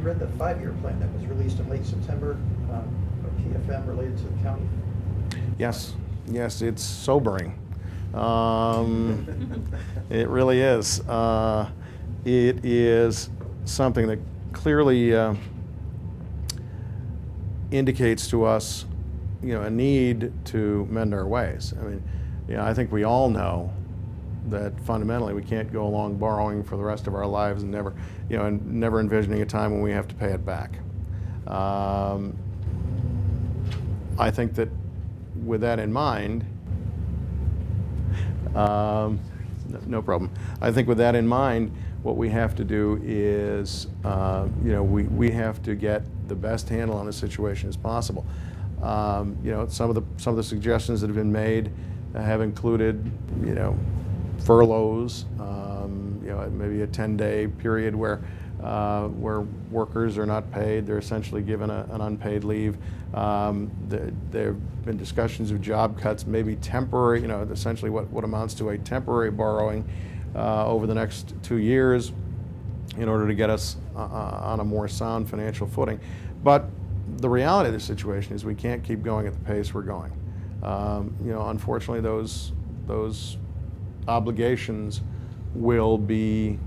read the 5-year plan that was released in late September, a PFM related to the county? Yes, yes, it's sobering. It really is. It is something that clearly indicates to us, a need to mend our ways. I mean, I think we all know that fundamentally we can't go along borrowing for the rest of our lives and never envisioning a time when we have to pay it back. I think that with that in mind, no problem. I think with that in mind, what we have to do is, we have to get the best handle on the situation as possible. Some of the suggestions that have been made have included, furloughs, maybe a 10-day period where workers are not paid. They're essentially given an unpaid leave. There have been discussions of job cuts, maybe temporary, essentially what amounts to a temporary borrowing over the next 2 years in order to get us on a more sound financial footing. But the reality of the situation is we can't keep going at the pace we're going. Unfortunately, those obligations will be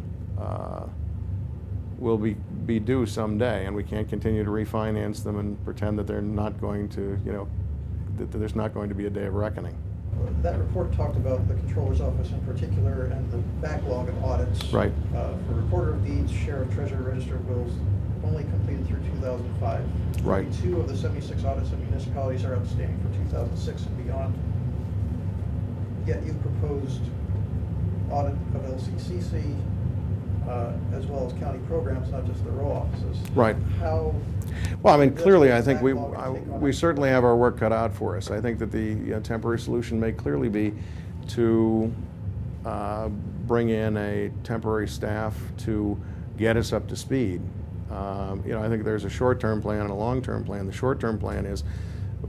due someday, and we can't continue to refinance them and pretend that they're not going to, that there's not going to be a day of reckoning. That report talked about the Controller's Office in particular and the backlog of audits. Right. For Recorder of Deeds, Sheriff, Treasurer, Register of Wills, only completed through 2005. Right. 42 of the 76 audits of municipalities are outstanding for 2006 and beyond. Yet you've proposed audit of LCCC as well as county programs, not just the row offices. Right. How? Well, I mean, clearly, I think we certainly have our work cut out for us. I think that the temporary solution may clearly be to bring in a temporary staff to get us up to speed. I think there's a short-term plan and a long-term plan. The short-term plan is,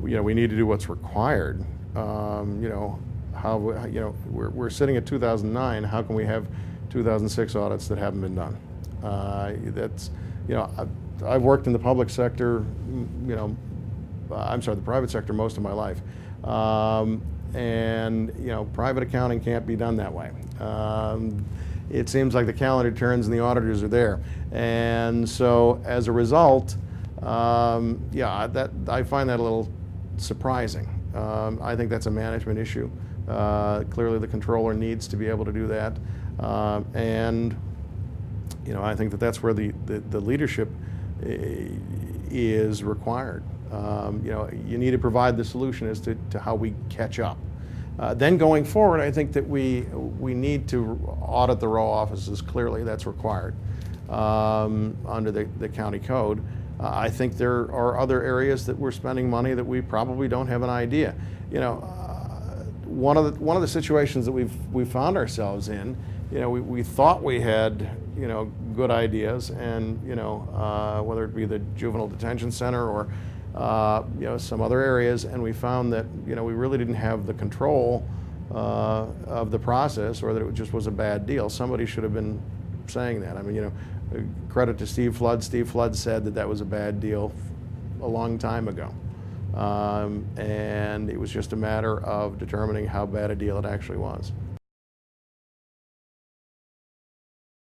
we need to do what's required. We're sitting at 2009. How can we have 2006 audits that haven't been done? I've worked in the public sector, the private sector most of my life. Private accounting can't be done that way. It seems like the calendar turns and the auditors are there. And so as a result, I find that a little surprising. I think that's a management issue. Clearly the controller needs to be able to do that. I think that that's where the leadership is required. You need to provide the solution as to how we catch up. Then going forward, I think that we need to audit the row offices. Clearly, that's required under the county code. I think there are other areas that we're spending money that we probably don't have an idea. One of the situations that we've found ourselves in, we thought we had good ideas, and whether it be the juvenile detention center or some other areas, and we found that we really didn't have the control of the process, or that it just was a bad deal. Somebody should have been saying that. I mean, credit to Steve Flood. Steve Flood said that was a bad deal a long time ago, and it was just a matter of determining how bad a deal it actually was.